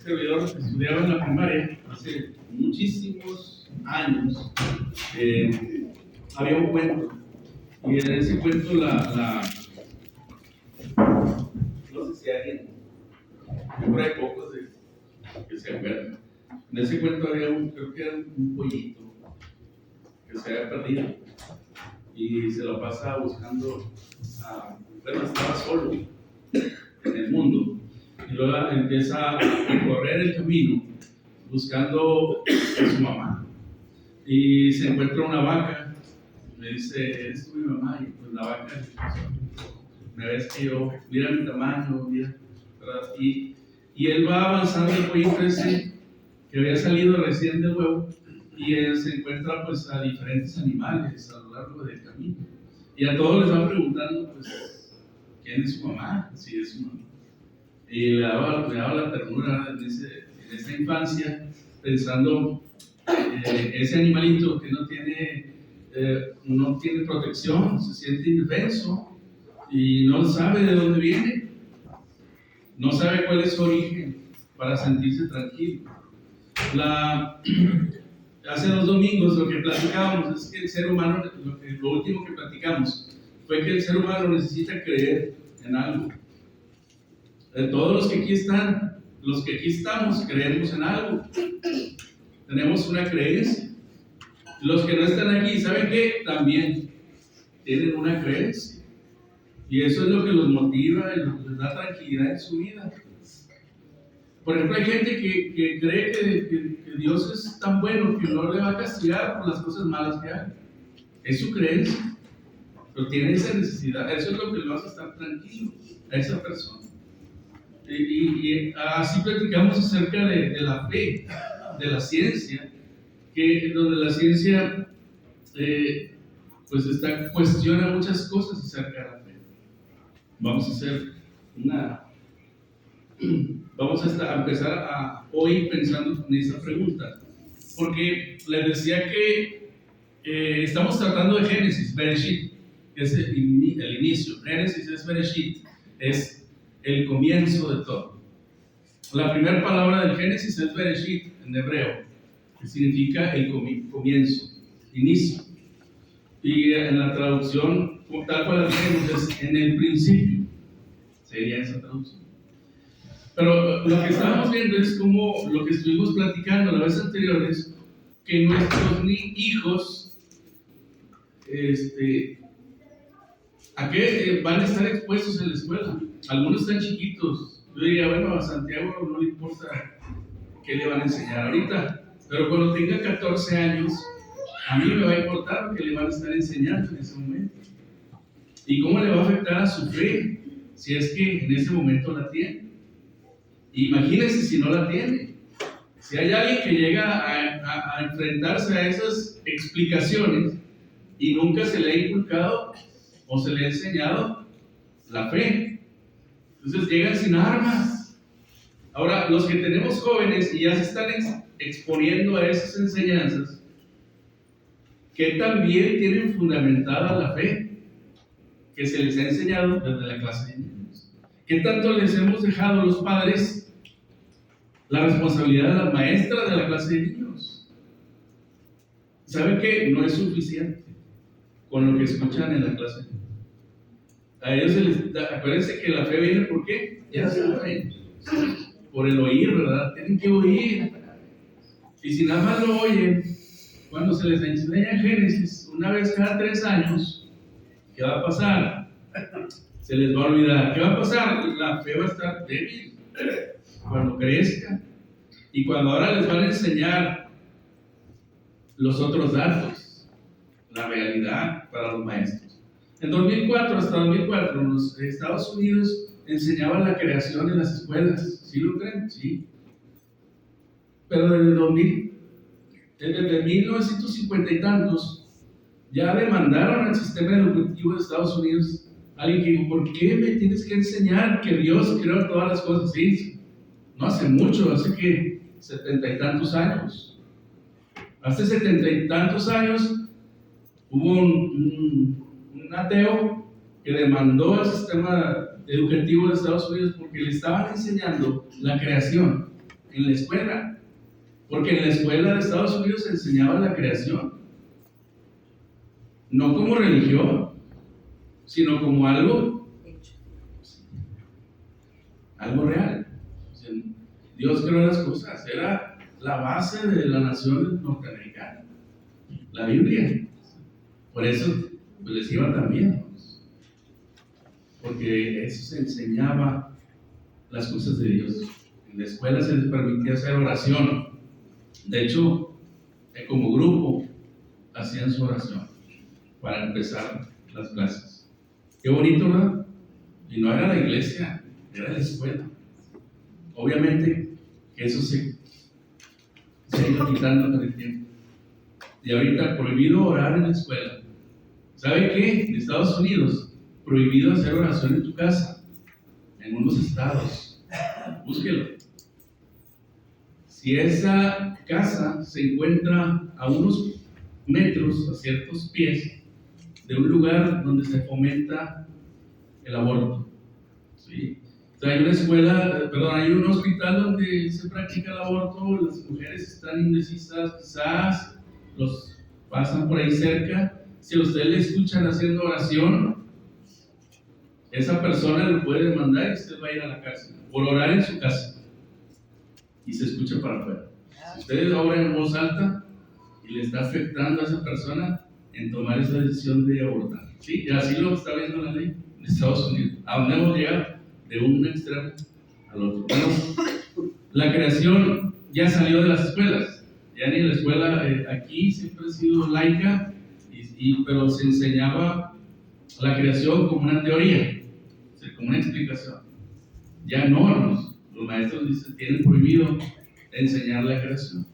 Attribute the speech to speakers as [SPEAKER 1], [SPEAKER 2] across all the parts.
[SPEAKER 1] servidor estudiaba en la primaria hace muchísimos años. Había un cuento, y en ese cuento no sé si alguien, siempre hay pocos que se acuerdan. En ese cuento había creo que era un pollito que se había perdido y se lo pasa buscando bueno, estaba solo en el mundo, y luego empieza a recorrer el camino buscando a su mamá, y se encuentra una vaca. Le dice: ¿eres tú mi mamá? Y pues la vaca le dice: me ves que yo, mira mi tamaño, mira, ¿verdad? Y él va avanzando, el pollito ese que había salido recién del huevo, y él se encuentra pues a diferentes animales a lo largo del camino, y a todos les va preguntando pues quién es su mamá, si es su mamá, y le daba la ternura en esa infancia, pensando ese animalito que no tiene protección, se siente indefenso y no sabe de dónde viene, no sabe cuál es su origen para sentirse tranquilo. Hace 2 domingos lo que platicábamos es que el ser humano, lo último que platicamos fue que el ser humano necesita creer en algo. Todos los que aquí están, los que aquí estamos, creemos en algo. Tenemos una creencia. Los que no están aquí, ¿saben qué? También tienen una creencia. Y eso es lo que los motiva y les da tranquilidad en su vida. Por ejemplo, hay gente que cree que Dios es tan bueno que no le va a castigar por las cosas malas que haga. Es su creencia. Pero tiene esa necesidad. Eso es lo que lo hace estar tranquilo a esa persona. Y así platicamos acerca de la fe, de la ciencia, donde la ciencia pues cuestiona muchas cosas acerca de la fe. Vamos a empezar hoy pensando en esa pregunta, porque les decía que estamos tratando de Génesis, Bereshit, que es el inicio. Génesis es Bereshit, es el comienzo de todo. La primera palabra del Génesis es Bereshit en hebreo, que significa el comienzo, inicio. Y en la traducción, tal cual la tenemos, es en el principio, sería esa traducción. Pero lo que estábamos viendo es como lo que estuvimos platicando la vez anterior, es que nuestros hijos, ¿a qué van a estar expuestos en la escuela? Algunos están chiquitos. Yo diría, bueno, a Santiago no le importa qué le van a enseñar ahorita, pero cuando tenga 14 años, a mí me va a importar lo que le van a estar enseñando en ese momento. ¿Y cómo le va a afectar a su fe si es que en ese momento la tiene? Imagínense si no la tiene. Si hay alguien que llega a enfrentarse a esas explicaciones y nunca se le ha inculcado o se le ha enseñado la fe, entonces llegan sin armas. Ahora, los que tenemos jóvenes y ya se están exponiendo a esas enseñanzas, que también tienen fundamentada la fe que se les ha enseñado desde la clase de niños. ¿Qué tanto les hemos dejado a los padres la responsabilidad de las maestras de la clase de niños? ¿Saben qué? No es suficiente con lo que escuchan en la clase de niños. A ellos acuérdense que la fe viene ¿por qué? Ya saben, por el oír, ¿verdad? Tienen que oír. Y si nada más lo oyen, cuando se les enseña Génesis una vez cada 3 años, ¿qué va a pasar? Se les va a olvidar. ¿Qué va a pasar? La fe va a estar débil cuando crezca. Y cuando ahora les van a enseñar los otros datos, la realidad para los maestros. En 2004, hasta 2004, en los Estados Unidos enseñaban la creación en las escuelas. ¿Sí lo creen? Sí. Pero desde 1950 y tantos, ya demandaron al sistema educativo de Estados Unidos alguien que dijo: ¿por qué me tienes que enseñar que Dios creó todas las cosas? Sí, no hace mucho, hace que 70 y tantos años. Hace 70 y tantos años hubo un ateo que demandó al sistema educativo de Estados Unidos porque le estaban enseñando la creación en la escuela. Porque en la escuela de Estados Unidos se enseñaba la creación. No como religión, sino como algo real. O sea, Dios creó las cosas. Era la base de la nación norteamericana, la Biblia. Por eso pues, les iba tan bien, porque eso se enseñaba las cosas de Dios. En la escuela se les permitía hacer oración. De hecho, como grupo hacían su oración para empezar las clases. Qué bonito, ¿verdad? Y no era la iglesia, era la escuela. Obviamente que eso se ha ido quitando con el tiempo. Y ahorita prohibido orar en la escuela. ¿Sabe qué? En Estados Unidos, prohibido hacer oración en tu casa. En unos estados. Búsquelo. Si esa casa se encuentra a unos metros, a ciertos pies, de un lugar donde se fomenta el aborto. ¿Sí? O sea, hay una escuela, hay un hospital donde se practica el aborto, las mujeres están indecisas, quizás los pasan por ahí cerca. Si a usted le escuchan haciendo oración, esa persona lo puede demandar y usted va a ir a la cárcel por orar en su casa y se escucha para afuera. Si usted ora en voz alta y le está afectando a esa persona en tomar esa decisión de abortar. ¿Sí? Y así lo está viendo la ley en Estados Unidos. ¿A dónde hemos llegado? De un extremo al otro. Bueno, la creación ya salió de las escuelas. Ya ni la escuela aquí siempre ha sido laica, pero se enseñaba la creación como una teoría, o sea, como una explicación. Ya no, los maestros dicen, tienen prohibido enseñar la creación.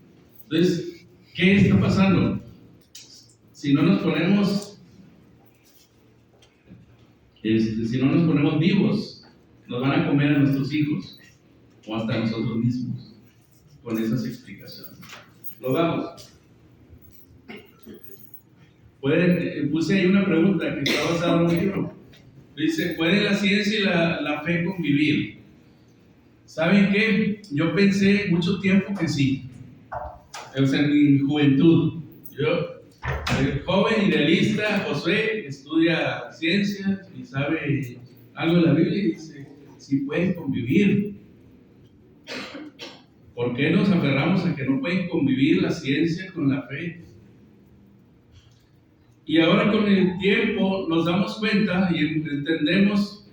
[SPEAKER 1] Entonces, ¿qué está pasando? Si no nos ponemos vivos, nos van a comer a nuestros hijos o hasta nosotros mismos con esas explicaciones. Lo damos. Puse ahí una pregunta que está basada en un libro. Dice, ¿puede la ciencia y la fe convivir? ¿Saben qué? Yo pensé mucho tiempo que sí. O sea, en mi juventud. Yo, joven idealista, José, estudia ciencias y sabe algo de la Biblia y dice, sí pueden convivir. ¿Por qué nos aferramos a que no pueden convivir la ciencia con la fe? Y ahora con el tiempo nos damos cuenta y entendemos,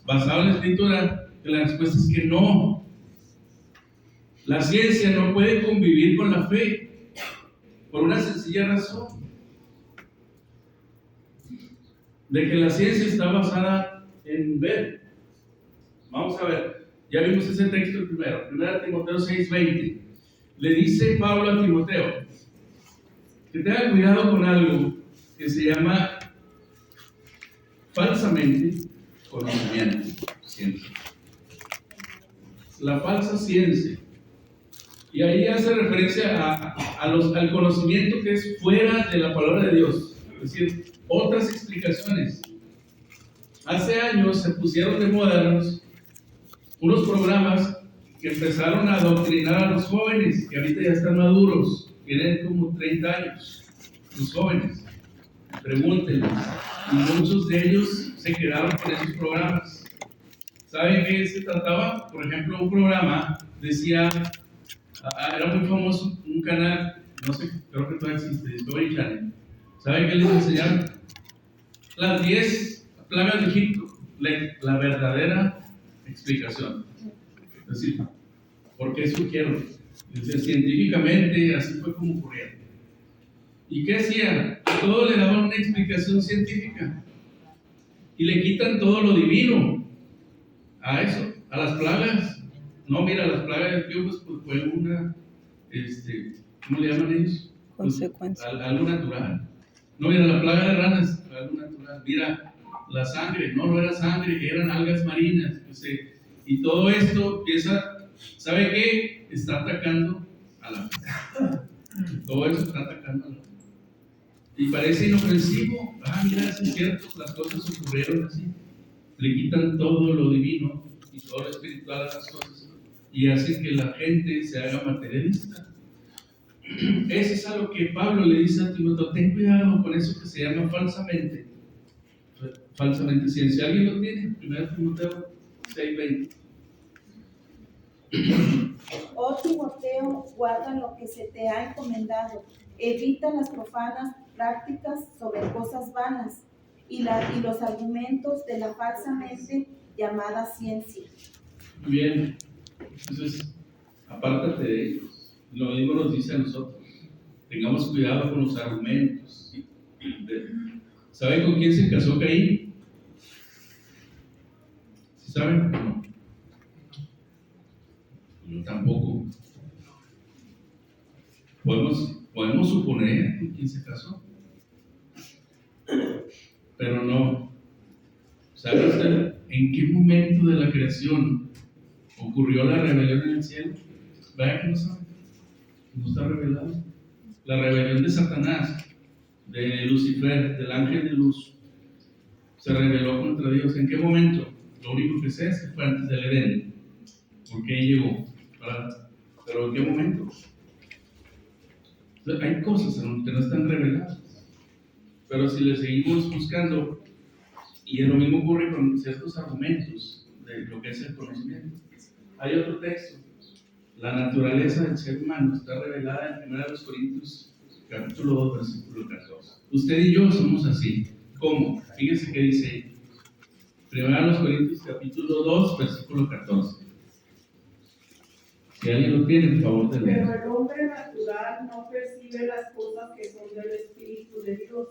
[SPEAKER 1] basado en la Escritura, que la respuesta es que no. La ciencia no puede convivir con la fe por una sencilla razón. De que la ciencia está basada en ver. Vamos a ver, ya vimos ese texto primero, 1 Timoteo 6:20. Le dice Pablo a Timoteo que tenga cuidado con algo que se llama falsamente conocimiento, ciencia. La falsa ciencia. Y ahí hace referencia al conocimiento que es fuera de la palabra de Dios. Es decir, otras explicaciones. Hace años se pusieron de moda unos programas que empezaron a adoctrinar a los jóvenes, que ahorita ya están maduros, tienen como 30 años, los jóvenes. Pregúntenles. Y muchos de ellos se quedaron con esos programas. ¿Saben qué se trataba? Por ejemplo, un programa decía, era muy famoso, un canal, no sé, creo que todavía existe, Discovery Channel. ¿Saben qué les enseñaron? Las 10 plagas de Egipto, la verdadera explicación. Es decir, ¿por qué surgieron? Científicamente, así fue como ocurrieron. ¿Y qué hacían? A todo le daban una explicación científica y le quitan todo lo divino a eso, a las plagas. No, mira, las plagas de piojos pues fue una, ¿cómo le llaman ellos?
[SPEAKER 2] Consecuencia.
[SPEAKER 1] Algo natural. No, mira, la plaga de ranas, algo natural. Mira, la sangre, no era sangre, eran algas marinas. Y todo esto empieza, ¿sabe qué? Está atacando a la fe. Todo eso está atacando a la fe. Y parece inofensivo. Mira, es cierto, las cosas ocurrieron así. Le quitan todo lo divino y todo lo espiritual a las cosas. y hacen que la gente se haga materialista. Eso es algo que Pablo le dice a Timoteo: ten cuidado con eso que se llama falsamente ciencia. ¿Alguien lo tiene? 1 Timoteo 6:20.
[SPEAKER 2] Oh Timoteo, guarda lo que se te ha encomendado, evita las profanas prácticas sobre cosas vanas y los argumentos de la falsamente llamada ciencia.
[SPEAKER 1] Bien, entonces apártate de ellos. Lo mismo nos dice a nosotros: tengamos cuidado con los argumentos. ¿Saben con quién se casó Caín? ¿Sí saben? No. Yo tampoco. Podemos suponer con quién se casó, pero no. ¿Sabe usted en qué momento de la creación ocurrió la rebelión en el cielo? ¿Verdad que no sabe? No está revelado. La rebelión de Satanás, de Lucifer, del ángel de luz, se rebeló contra Dios. ¿En qué momento? Lo único que sé es que fue antes del Edén, porque ahí llegó. Pero ¿en qué momento? Entonces, hay cosas que no están reveladas, pero si le seguimos buscando, y lo mismo ocurre con ciertos argumentos de lo que es el conocimiento. Hay otro texto: la naturaleza del ser humano está revelada en 1 Corintios capítulo 2, versículo 14. Usted y yo somos así. ¿Cómo? Fíjese que dice 1 Corintios capítulo 2, versículo 14. Si alguien lo tiene, por favor, de leer.
[SPEAKER 3] Pero el hombre natural no percibe las cosas que son del Espíritu de Dios,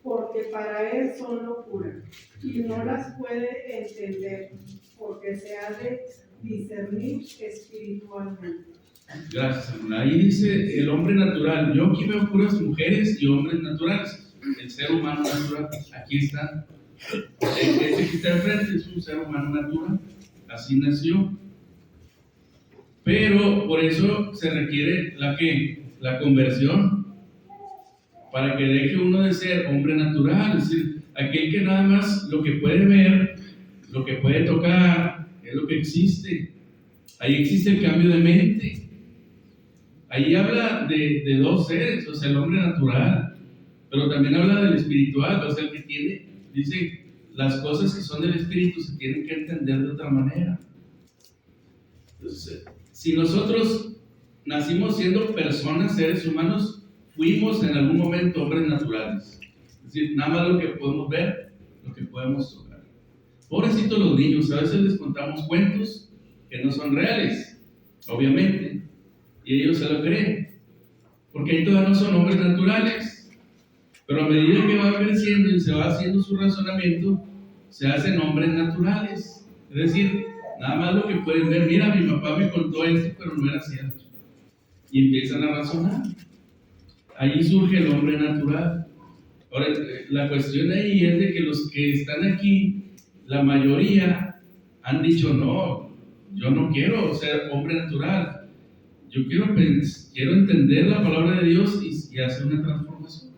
[SPEAKER 3] porque para él son locura, y no las puede entender, porque se ha de discernir espiritualmente.
[SPEAKER 1] Gracias, hermana. Ahí dice el hombre natural. Yo aquí veo puras mujeres y hombres naturales. El ser humano natural, aquí está. Este que está enfrente es un ser humano natural. Así nació. Pero por eso se requiere la conversión, para que deje uno de ser hombre natural, es decir, aquel que nada más lo que puede ver, lo que puede tocar, es lo que existe. Ahí existe el cambio de mente. Ahí habla de dos seres, o sea, el hombre natural, pero también habla del espiritual, o sea, el que tiene, dice, las cosas que son del espíritu se tienen que entender de otra manera. Entonces, si nosotros nacimos siendo personas, seres humanos, fuimos en algún momento hombres naturales. Es decir, nada más lo que podemos ver, lo que podemos tocar. Pobrecitos los niños, a veces les contamos cuentos que no son reales, obviamente, y ellos se lo creen, porque ellos todavía no son hombres naturales. Pero a medida que va creciendo y se va haciendo su razonamiento, se hacen hombres naturales. Es decir, nada más lo que pueden ver: mira, mi papá me contó esto, pero no era cierto. Y empiezan a razonar. Allí surge el hombre natural. Ahora, la cuestión ahí es de que los que están aquí, la mayoría, han dicho: no, yo no quiero ser hombre natural. Yo quiero entender la palabra de Dios y hacer una transformación.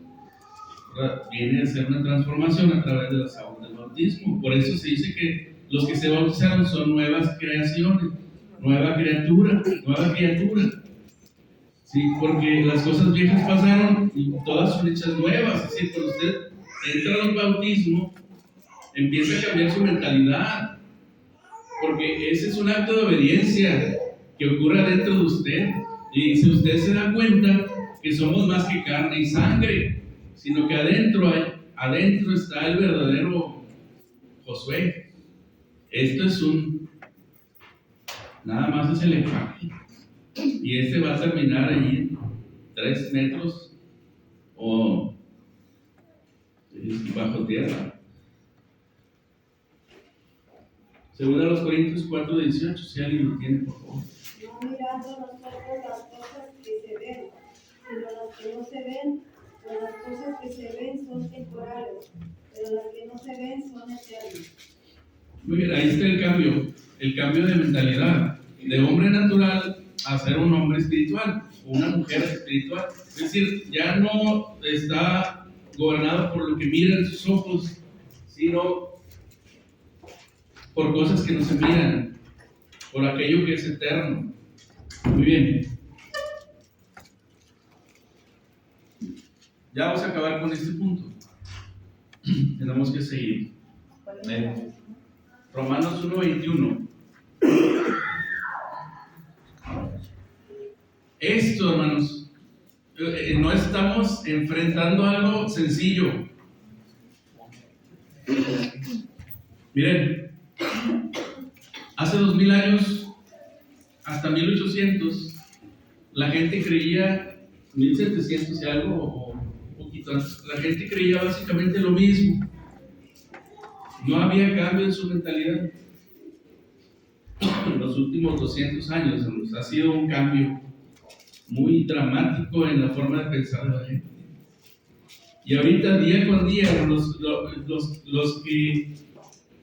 [SPEAKER 1] Viene a ser una transformación a través de las aguas del bautismo. Por eso se dice que los que se bautizaron son nuevas creaciones, nueva criatura. Sí, porque las cosas viejas pasaron y todas son hechas nuevas. Es decir, cuando usted entra al bautismo, empieza a cambiar su mentalidad, porque ese es un acto de obediencia que ocurre dentro de usted. Y si usted se da cuenta que somos más que carne y sangre, sino que adentro está el verdadero Josué. Esto es nada más es el empaque, y este va a terminar allí en 3 metros o bajo tierra. Según a los Corintios 4:18, si alguien lo tiene, por favor.
[SPEAKER 4] No mirando nosotros las cosas que se ven, sino las que no se ven, pues las cosas que se ven son temporales, pero las que no se ven son eternas.
[SPEAKER 1] Muy bien, ahí está el cambio de mentalidad, de hombre natural a ser un hombre espiritual, o una mujer espiritual. Es decir, ya no está gobernado por lo que miran sus ojos, sino por cosas que no se miran, por aquello que es eterno. Muy bien. Ya vamos a acabar con este punto. Tenemos que seguir. Romanos 1:21. Esto, hermanos, no estamos enfrentando algo sencillo. Miren, hace 2000 años, hasta 1800, la gente creía, 1700 y algo, o un poquito antes, la gente creía básicamente lo mismo. No había cambio en su mentalidad. En los últimos 200 años ha sido un cambio muy dramático en la forma de pensar de la gente. Y ahorita, día con día, los que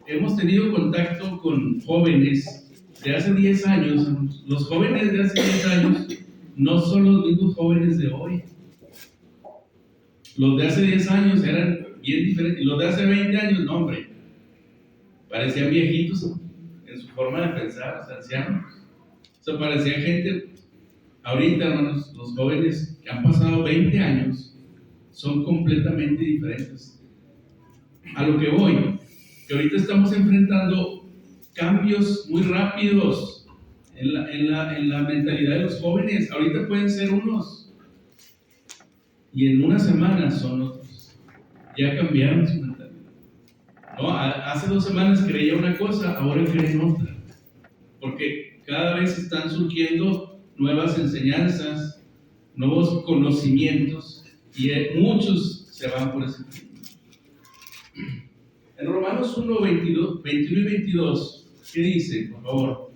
[SPEAKER 1] hemos tenido contacto con jóvenes de hace 10 años, los jóvenes de hace 10 años no son los mismos jóvenes de hoy. Los de hace 10 años eran bien diferentes. Los de hace 20 años, no, hombre, parecían viejitos en su forma de pensar, ancianos. O sea, parecía gente. Ahorita, hermanos, los jóvenes que han pasado 20 años son completamente diferentes. A lo que voy, que ahorita estamos enfrentando cambios muy rápidos en la mentalidad de los jóvenes. Ahorita pueden ser unos y en una semana son otros. Ya cambiaron su mentalidad. No, hace 2 semanas creía una cosa, ahora creen otra. Porque cada vez están surgiendo nuevas enseñanzas, nuevos conocimientos, y muchos se van por ese camino. En Romanos 1, 21 y 22, ¿qué dice, por favor?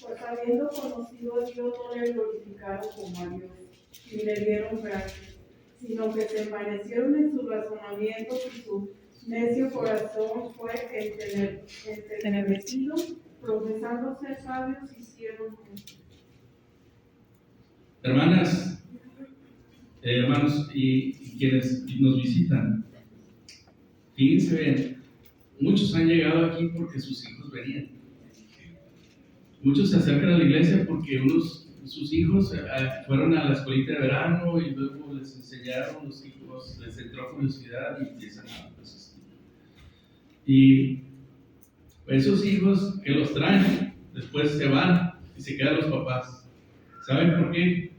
[SPEAKER 3] Pues habiendo conocido a Dios, no le glorificaron como a Dios, ni le dieron gracias, sino que se envanecieron en sus razonamientos y su necio corazón fue entenebrecido, profesando ser sabios, hicieron
[SPEAKER 1] Hermanas, hermanos y quienes nos visitan, fíjense bien, muchos han llegado aquí porque sus hijos venían. Muchos se acercan a la iglesia porque sus hijos fueron a la escuelita de verano y luego les enseñaron, los hijos les entró curiosidad y empiezan a asistir. Y esos hijos que los traen, después se van y se quedan los papás. ¿Saben por qué?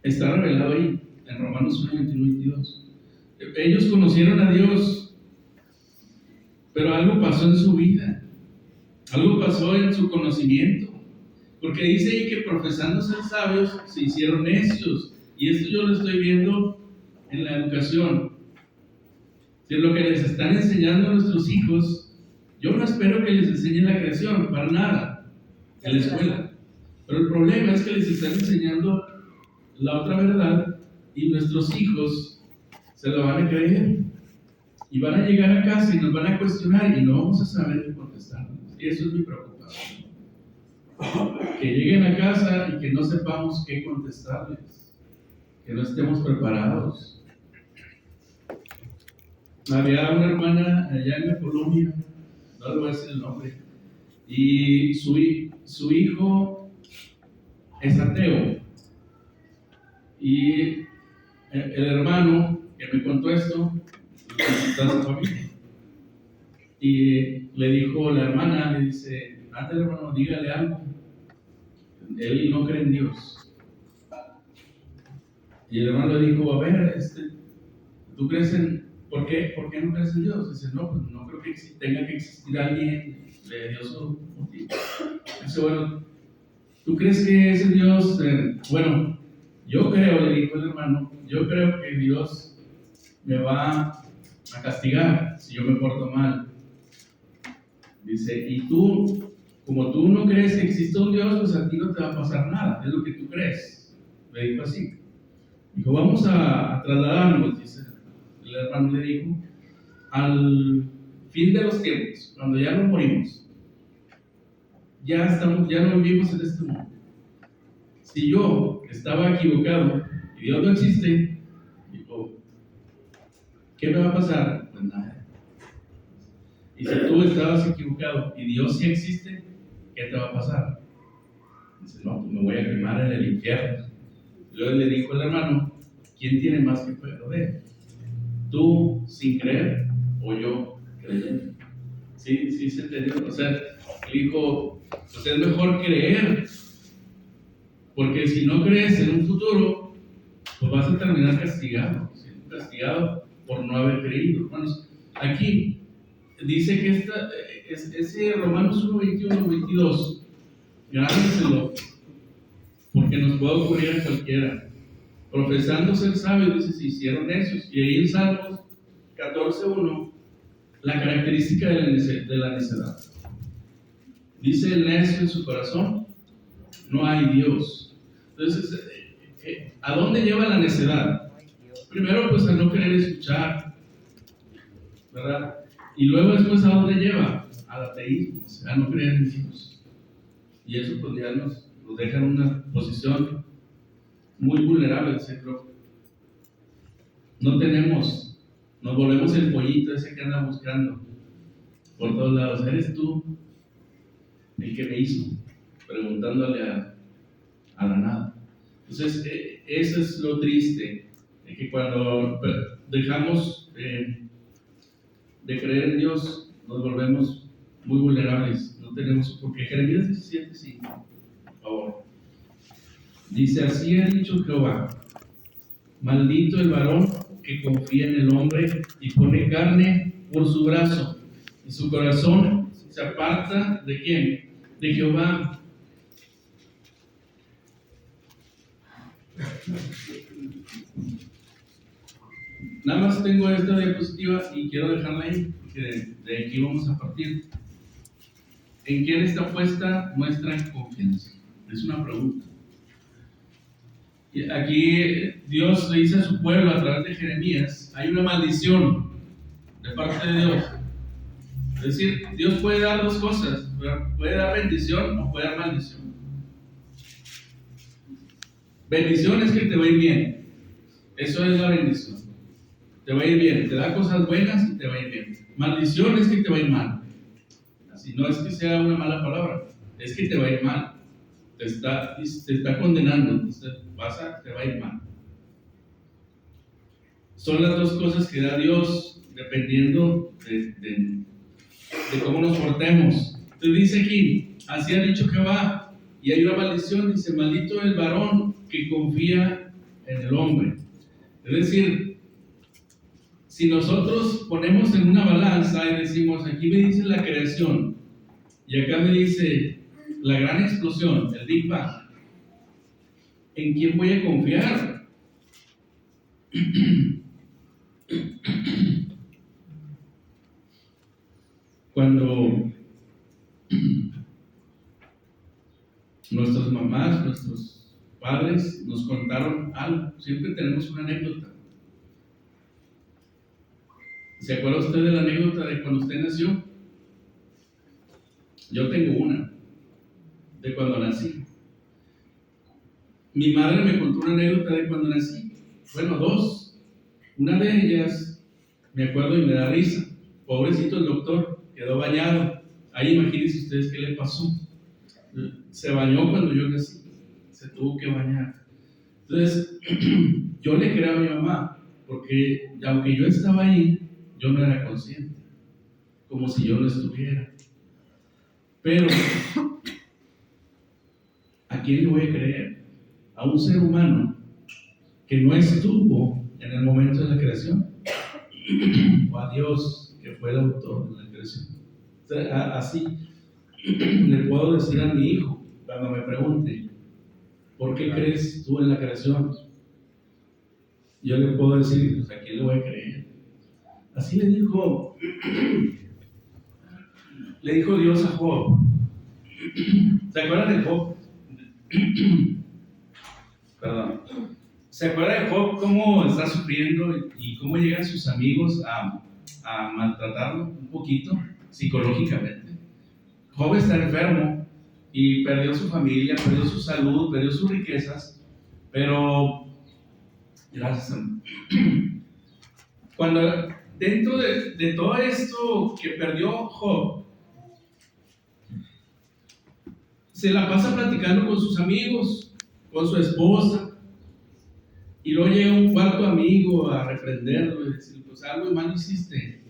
[SPEAKER 1] Está revelado ahí en Romanos 1, 21 y 22. Ellos conocieron a Dios, pero algo pasó en su vida, algo pasó en su conocimiento, porque dice ahí que profesando ser sabios se hicieron necios, y esto yo lo estoy viendo en la educación. Si es lo que les están enseñando a nuestros hijos, yo no espero que les enseñen la creación, para nada, en la escuela. Pero el problema es que les están enseñando la otra verdad y nuestros hijos se lo van a creer. Y van a llegar a casa y nos van a cuestionar y no vamos a saber qué contestarles. Y eso es mi preocupación. Que lleguen a casa y que no sepamos qué contestarles. Que no estemos preparados. Había una hermana allá en la colonia, no le voy a decir el nombre, y su hijo es ateo. Y el hermano que me contó esto, está su familia. Y le dijo la hermana, le dice, ándale hermano, dígale algo. Él no cree en Dios. Y el hermano le dijo, a ver, ¿tú crees en... ¿Por qué no crees en Dios? Dice, no, pues no creo que tenga que existir alguien de Dios o motivo. Dice, bueno, ¿tú crees que ese Dios, bueno, yo creo, le dijo el hermano, yo creo que Dios me va a castigar si yo me porto mal. Dice, y tú, como tú no crees que existe un Dios, pues a ti no te va a pasar nada, es lo que tú crees. Le dijo así. Dijo, vamos a trasladarnos, dice el hermano, le dijo, al fin de los tiempos, cuando ya no morimos, ya no vivimos en este mundo. Si yo estaba equivocado y Dios no existe, dijo, ¿qué me va a pasar? Pues nada. Y si tú estabas equivocado y Dios sí existe, ¿qué te va a pasar? Dice, no, pues me voy a quemar en el infierno. Luego le dijo el hermano, ¿quién tiene más que perder? ¿Tú sin creer o yo creyendo? Sí, se entendió. O sea, dijo, pues es mejor creer, porque si no crees en un futuro, pues vas a terminar castigado por no haber creído. Hermanos, aquí dice que ese Romanos 1, 21, 22, grábenselo, porque nos puede ocurrir a cualquiera. Profesando ser sabios, dice, se hicieron necios. Y ahí en Salmos 14:1, la característica de la necedad. Dice el necio en su corazón, no hay Dios. Entonces, ¿a dónde lleva la necedad? Primero, pues a no querer escuchar, ¿verdad? Y luego después, ¿a dónde lleva? Al ateísmo, o sea, a no creer en Dios. Y eso pues ya nos deja en una posición muy vulnerable, etc. No tenemos, nos volvemos el pollito ese que anda buscando por todos lados. ¿Eres tú el que me hizo? Preguntándole a la nada. Entonces, eso es lo triste, de que cuando dejamos de creer en Dios, nos volvemos muy vulnerables. No tenemos, porque Jeremías 17:5, por favor. Dice, así ha dicho Jehová, maldito el varón que confía en el hombre y pone carne por su brazo, y su corazón se aparta ¿de quién? De Jehová. Nada más tengo esta diapositiva y quiero dejarla ahí, porque de aquí vamos a partir. ¿En quién está puesta nuestra confianza? Es una pregunta. Y aquí Dios le dice a su pueblo a través de Jeremías, hay una maldición de parte de Dios. Es decir, Dios puede dar dos cosas, puede dar bendición o puede dar maldición. Bendición es que te va a ir bien, eso es la bendición. Te va a ir bien, te da cosas buenas y te va a ir bien. Maldición es que te va a ir mal. Así no es que sea una mala palabra, es que te va a ir mal. Te está condenando, entonces te va a ir mal. Son las dos cosas que da Dios dependiendo de cómo nos portemos. Entonces dice aquí, así ha dicho Jehová, y hay una maldición, dice, maldito el varón que confía en el hombre. Es decir, si nosotros ponemos en una balanza y decimos, aquí me dice la creación, y acá me dice la gran explosión, el Big Bang, ¿en quién voy a confiar? Cuando nuestras mamás, nuestros padres nos contaron algo, siempre tenemos una anécdota. ¿Se acuerda usted de la anécdota de cuando usted nació? Yo tengo una, de cuando nací. Mi madre me contó una anécdota de cuando nací. Bueno, dos. Una de ellas, me acuerdo y me da risa. Pobrecito el doctor, quedó bañado. Ahí imagínense ustedes qué le pasó. Se bañó cuando yo nací. Se tuvo que bañar. Entonces, yo le creo a mi mamá, porque aunque yo estaba ahí, yo no era consciente. Como si yo no estuviera. Pero, ¿a quién le voy a creer? ¿A un ser humano que no estuvo en el momento de la creación? ¿O a Dios, que fue el autor de la creación? O sea, así le puedo decir a mi hijo, cuando me pregunte, ¿por qué crees tú en la creación? Yo le puedo decir, pues, ¿a quién le voy a creer? Así le dijo Dios a Job. ¿Se acuerdan de Job? Perdón. ¿Se acuerdan de Job cómo está sufriendo y cómo llegan sus amigos a maltratarlo un poquito psicológicamente? Job está enfermo y perdió su familia, perdió su salud, perdió sus riquezas, pero gracias a cuando dentro de todo esto que perdió Job, se la pasa platicando con sus amigos, con su esposa, y luego llega un cuarto amigo a reprenderlo y decir, pues algo mal hiciste.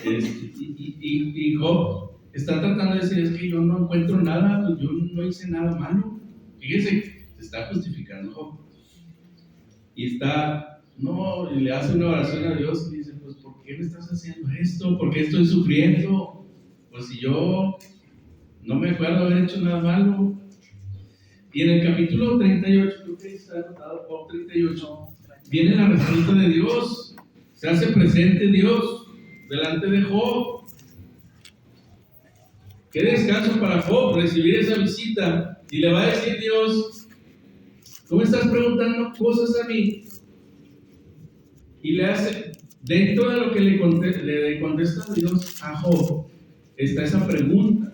[SPEAKER 1] Y Job está tratando de decir, es que yo no encuentro nada, pues yo no hice nada malo. Fíjese, se está justificando Job. Y le hace una oración a Dios y dice, pues ¿por qué me estás haciendo esto? ¿Por qué estoy sufriendo? Pues si yo no me acuerdo haber hecho nada malo. Y en el capítulo 38, creo que está anotado por 38, viene la respuesta de Dios, se hace presente Dios delante de Job. Qué descanso para Job recibir esa visita, y le va a decir Dios, tú me estás preguntando cosas a mí, y le hace, dentro de lo que le contesta Dios a Job, está esa pregunta.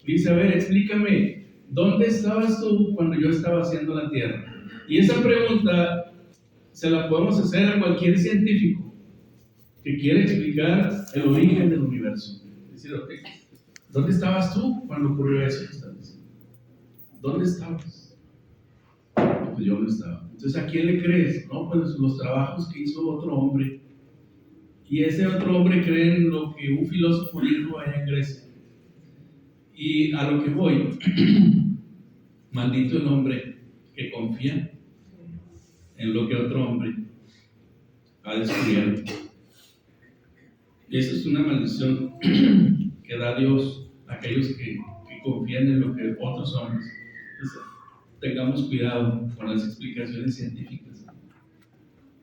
[SPEAKER 1] Dice, a ver, explícame, ¿dónde estabas tú cuando yo estaba haciendo la tierra? Y esa pregunta se la podemos hacer a cualquier científico que quiere explicar el origen del universo. Es decir, okay, ¿dónde estabas tú cuando ocurrió eso que estás diciendo? ¿Dónde estabas? Pues yo no estaba. Entonces, ¿a quién le crees? No, pues los trabajos que hizo otro hombre. Y ese otro hombre cree en lo que un filósofo dijo allá en Grecia. Y a lo que voy, maldito el hombre que confía en lo que otro hombre ha descubierto. Y esa es una maldición que da Dios a aquellos que confían en lo que otros hombres. Entonces, tengamos cuidado con las explicaciones científicas.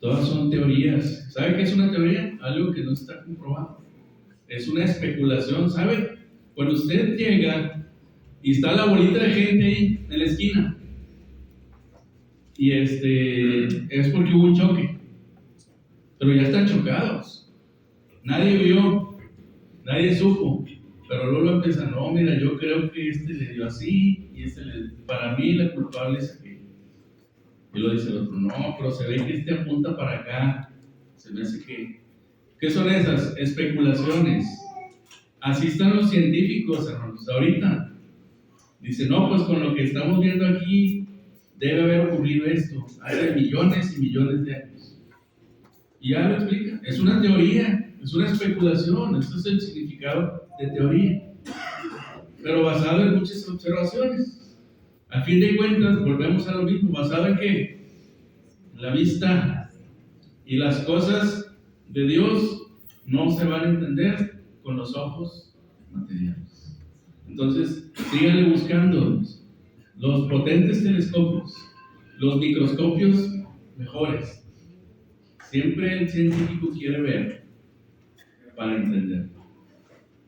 [SPEAKER 1] Todas son teorías. ¿Sabe qué es una teoría? Algo que no está comprobado. Es una especulación, ¿sabe? Cuando usted llega y está la bolita de gente ahí en la esquina, y es porque hubo un choque, pero ya están chocados, nadie vio, nadie supo, pero luego empiezan, no, mira, yo creo que le dio así, y para mí la culpable es aquella. Y lo dice el otro, no, pero se ve que apunta para acá, se me hace que... ¿Qué son esas? Especulaciones. Así están los científicos, hermanos, ahorita. Dice, no, pues con lo que estamos viendo aquí, debe haber ocurrido esto hace millones y millones de años. Y ya lo explica. Es una teoría, es una especulación, ese es el significado de teoría. Pero basado en muchas observaciones. A fin de cuentas, volvemos a lo mismo, basado en qué? La vista. Y las cosas de Dios no se van a entender con los ojos materiales. Entonces, síganle buscando los potentes telescopios, los microscopios mejores. Siempre el científico quiere ver para entender.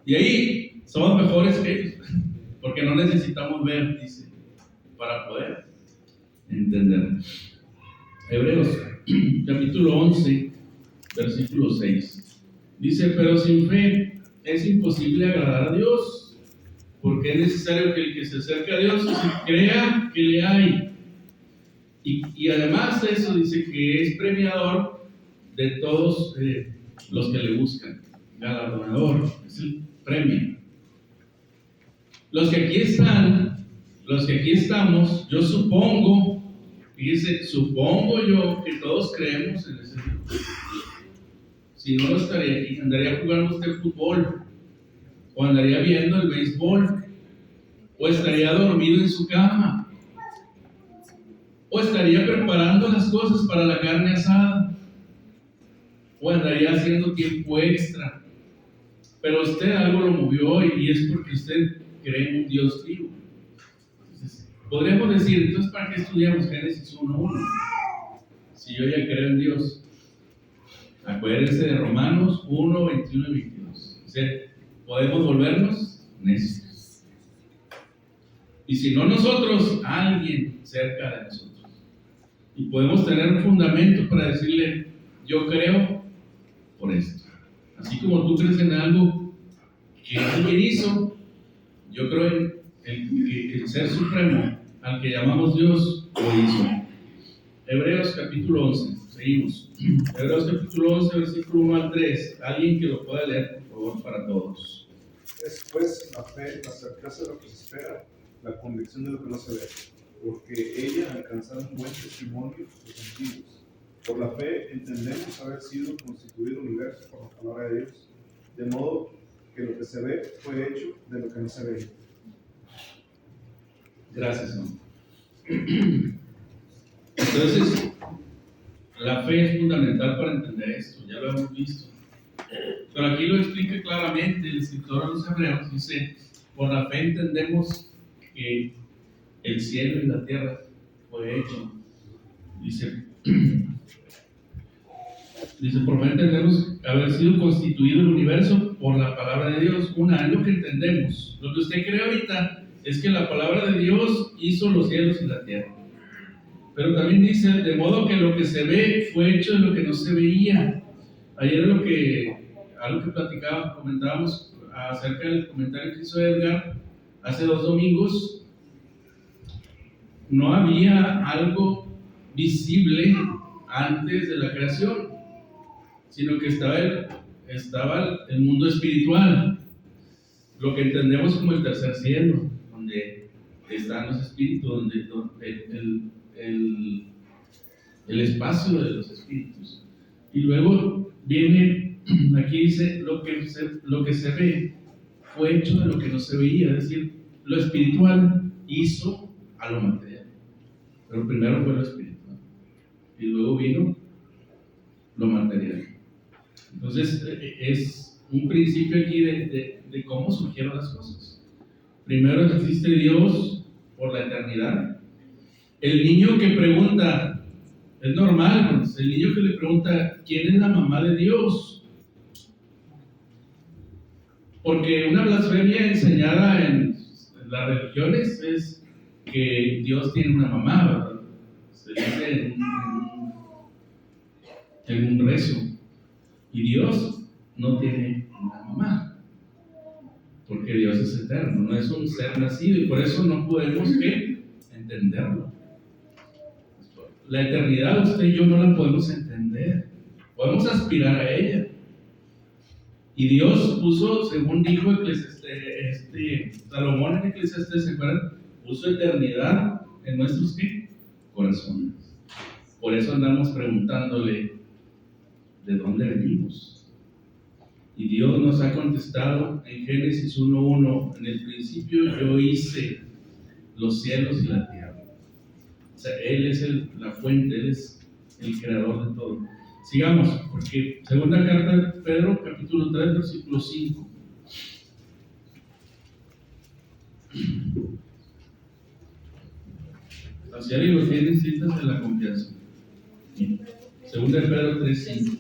[SPEAKER 1] Y ahí somos mejores que ellos, porque no necesitamos ver, dice, para poder entender. Hebreos, capítulo 11, versículo 6. Dice, pero sin fe es imposible agradar a Dios, porque es necesario que el que se acerque a Dios crea que le hay. Y además de eso dice que es premiador de todos los que le buscan. Galardonador, es el premio. Los que aquí estamos, yo supongo, fíjese, supongo yo que todos creemos en ese Dios. Si no, estaría aquí, andaría jugando usted fútbol, o andaría viendo el béisbol, o estaría dormido en su cama, o estaría preparando las cosas para la carne asada, o andaría haciendo tiempo extra. Pero usted algo lo movió y es porque usted cree en un Dios vivo. Entonces, podríamos decir, entonces, ¿para qué estudiamos Génesis 1:1? Si yo ya creo en Dios. Acuérdense de Romanos 1, 21 y 22. O sea, podemos volvernos necios. Y si no nosotros, alguien cerca de nosotros. Y podemos tener un fundamento para decirle, yo creo por esto. Así como tú crees en algo que alguien hizo, yo creo en el ser supremo, al que llamamos Dios, lo hizo. Hebreos capítulo 11, seguimos. Hebreos capítulo 11, versículo 1 al 3. Alguien que lo pueda leer, por favor, para todos.
[SPEAKER 5] Es pues la fe, la certeza de lo que se espera, la convicción de lo que no se ve, porque ella alcanzará un buen testimonio de los antiguos. Por la fe entendemos haber sido constituido el universo por la palabra de Dios, de modo que lo que se ve fue hecho de lo que no se ve.
[SPEAKER 1] Gracias, ¿no? Entonces, la fe es fundamental para entender esto, ya lo hemos visto. Pero aquí lo explica claramente el escritor a los Hebreos, dice, por la fe entendemos que el cielo y la tierra fue hecho. Dice, por fe entendemos haber sido constituido el universo por la palabra de Dios. Una, es lo que entendemos. Lo que usted cree ahorita es que la palabra de Dios hizo los cielos y la tierra. Pero también dice, de modo que lo que se ve fue hecho de lo que no se veía. Ayer algo que comentábamos acerca del comentario que hizo Edgar hace 2 domingos, no había algo visible antes de la creación, sino que estaba el mundo espiritual, lo que entendemos como el tercer cielo, donde están los espíritus, donde el espacio de los espíritus. Y luego viene, aquí dice, lo que se ve fue hecho de lo que no se veía, es decir, lo espiritual hizo a lo material. Pero primero fue lo espiritual, y luego vino lo material. Entonces, es un principio aquí de cómo surgieron las cosas. Primero existe Dios por la eternidad. El niño que pregunta, es normal, pues, el niño que le pregunta, ¿quién es la mamá de Dios? Porque una blasfemia enseñada en las religiones es que Dios tiene una mamá, ¿verdad? Se dice en un rezo. Y Dios no tiene una mamá, porque Dios es eterno, no es un ser nacido, y por eso no podemos entenderlo. La eternidad usted y yo no la podemos entender, podemos aspirar a ella. Y Dios puso, según dijo Salomón en Eclesiastés, ¿se acuerdan? Puso eternidad en nuestros corazones. Por eso andamos preguntándole de dónde venimos. Y Dios nos ha contestado en Génesis 1:1, en el principio yo hice los cielos y la tierra. O sea, Él es la fuente, Él es el creador de todo. Sigamos, porque segunda carta de Pedro, capítulo 3, versículo 5. Hacia ahí lo tienen, citas de la confianza. Segunda de Pedro 3:5.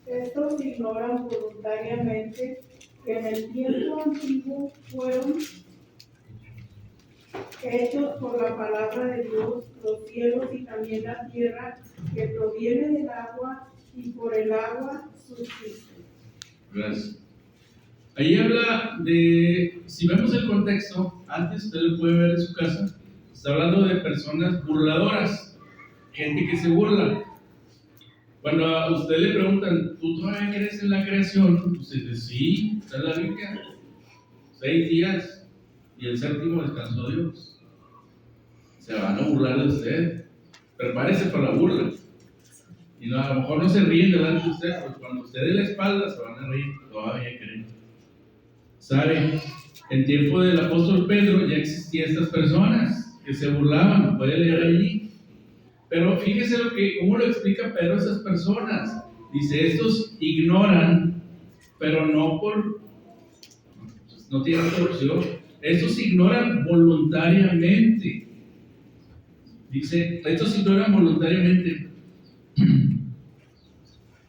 [SPEAKER 3] Estos ignoran voluntariamente que en el tiempo antiguo fueron hechos por la palabra de Dios los cielos y también la tierra, que proviene del agua y por el agua subsiste.
[SPEAKER 1] Gracias. Ahí habla de, si vemos el contexto, antes usted lo puede ver en su casa, está hablando de personas burladoras, gente que se burla. Cuando a usted le preguntan, ¿tú todavía crees en la creación? Usted dice, sí, está en la Biblia. 6 días y el séptimo descansó Dios. Se van a burlar de usted. Prepárese para la burla. Y no, a lo mejor no se ríen delante de usted, pero cuando usted dé la espalda se van a reír, todavía creen. ¿Sabe? En tiempo del apóstol Pedro ya existían estas personas que se burlaban, lo puede leer allí. Pero fíjese cómo lo explica Pedro a esas personas. Dice, estos ignoran, pero no tienen otra opción. Estos ignoran voluntariamente. Dice, estos ignoran voluntariamente.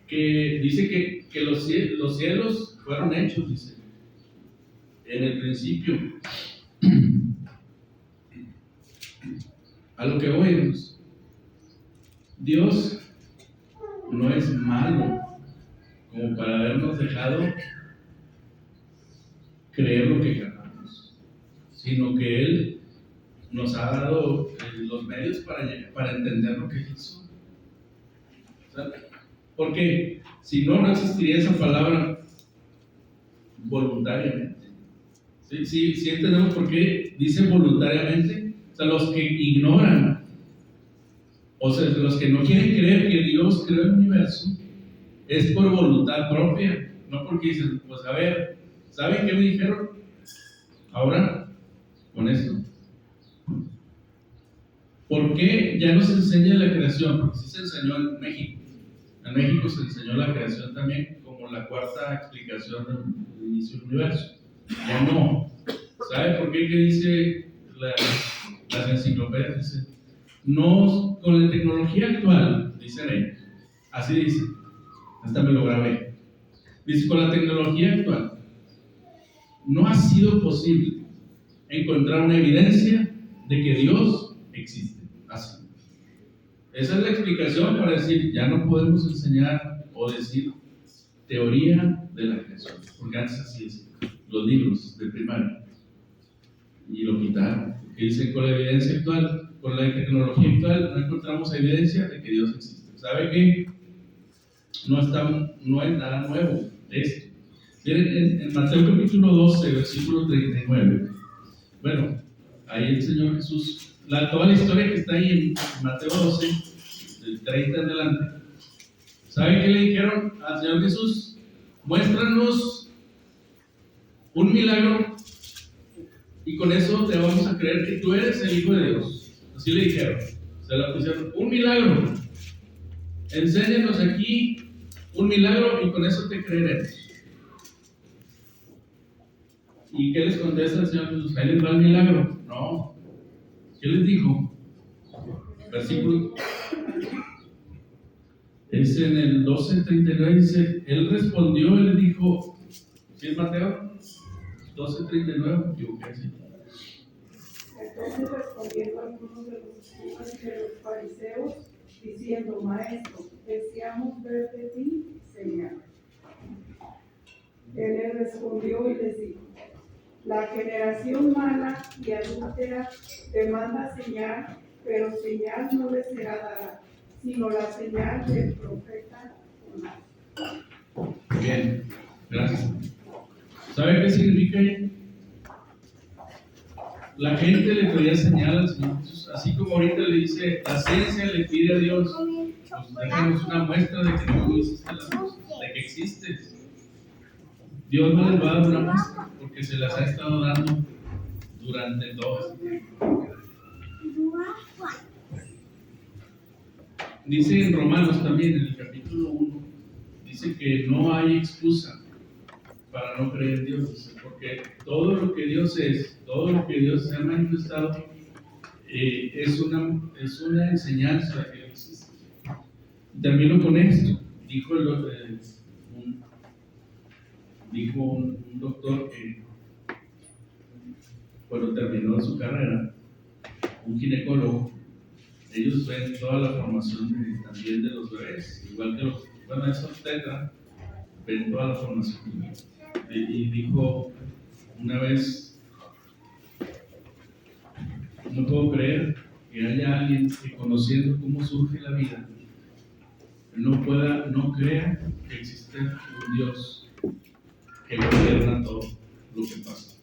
[SPEAKER 1] Dice que los cielos fueron hechos, dice, en el principio. A lo que oímos. Dios no es malo como para habernos dejado creer lo que queramos, sino que Él nos ha dado los medios para entender lo que es eso. ¿Sabe? Porque si no, no existiría esa palabra voluntariamente. Sí entendemos por qué dice voluntariamente. O sea, los que ignoran, o sea, los que no quieren creer que Dios creó el universo, es por voluntad propia, no porque dicen, pues a ver, ¿saben qué me dijeron? Ahora, con esto. ¿Por qué ya no se enseña la creación? Porque sí se enseñó en México. En México se enseñó la creación también como la cuarta explicación del inicio del universo. Ya no. ¿Sabe por qué? ¿Qué dice las enciclopedias? Dice, no, con la tecnología actual, dicen ellos, así dice, hasta me lo grabé. Dice, con la tecnología actual, no ha sido posible encontrar una evidencia de que Dios existe. Así. Esa es la explicación para decir, ya no podemos enseñar o decir teoría de la creación, porque antes así es, los libros de primaria, y lo quitaron, porque dice, con la evidencia actual, con la tecnología actual, no encontramos evidencia de que Dios existe. ¿Sabe qué? No hay nada nuevo de esto. Miren, en Mateo capítulo 12, versículo 39, bueno, ahí el Señor Jesús, toda la historia que está ahí en Mateo 12, del 30 en adelante, ¿saben qué le dijeron al Señor Jesús? Muéstranos un milagro y con eso te vamos a creer que tú eres el Hijo de Dios. Así le dijeron. Se la pusieron, un milagro. Enséñanos aquí un milagro y con eso te creeremos. ¿Y qué les contesta el Señor Jesús? ¿Ahí les va el milagro? No. ¿Qué les dijo? Versículo. Es en el 12:39, dice, él respondió y le dijo, ¿sí es Mateo? 12:39, me equivoqué, sí.
[SPEAKER 3] Entonces respondiendo algunos de los escribas y de los fariseos, diciendo, Maestro, deseamos ver de ti señal. Él les respondió y les dijo, la generación mala y adúltera demanda señal, pero señal no les será dada, sino la señal del profeta Jonás.
[SPEAKER 1] Bien, gracias. ¿Sabe qué significa ello? La gente le pedía señal al Señor Jesús, así como ahorita le dice, la ciencia le pide a Dios, pues déjanos una muestra de que no existe la luz, de que existes. Dios no les va a dar una muestra, porque se las ha estado dando durante todo este tiempo. Dice en Romanos también, en el capítulo 1, dice que no hay excusa para no creer en Dios, porque todo lo que Dios es, todo lo que Dios se ha manifestado, es una enseñanza de que existe. Termino con esto. Dijo un doctor que cuando terminó su carrera, un ginecólogo, ellos ven toda la formación también de los bebés, igual que esos tetra, ven toda la formación. Y dijo una vez, no puedo creer que haya alguien que conociendo cómo surge la vida, no crea que existe un Dios que gobierna todo lo que pasa,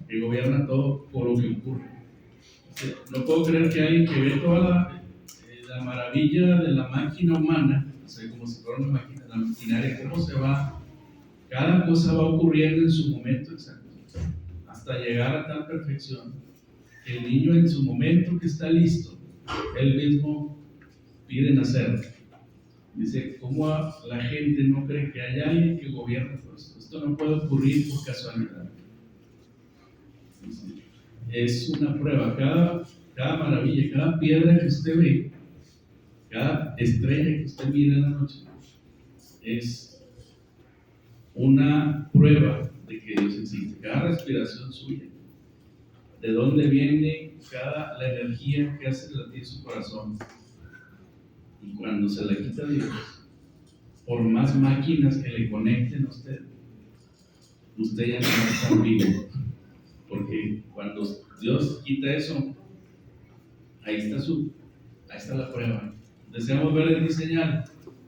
[SPEAKER 1] que gobierna todo por lo que ocurre. No puedo creer que alguien que ve toda la maravilla de la máquina humana, o sea, como si fuera una máquina, la maquinaria, cómo se va, cada cosa va ocurriendo en su momento exacto, hasta llegar a tal perfección que el niño en su momento que está listo, él mismo pide nacer. Dice, ¿cómo la gente no cree que hay alguien que gobierna todo esto? Esto no puede ocurrir por casualidad. Dice, es una prueba, cada maravilla, cada piedra que usted ve, cada estrella que usted mira en la noche, es una prueba de que Dios existe. Cada respiración suya, de dónde viene la energía que hace latir su corazón. Y cuando se la quita Dios, por más máquinas que le conecten a usted ya no está vivo. Porque cuando Dios quita eso, Ahí está la prueba. Deseamos ver en ti señal.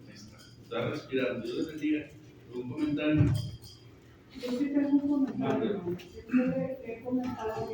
[SPEAKER 1] Ahí está respirando. Dios les bendiga. ¿Algún comentario?
[SPEAKER 3] Yo sí tengo un comentario. Siempre he comentado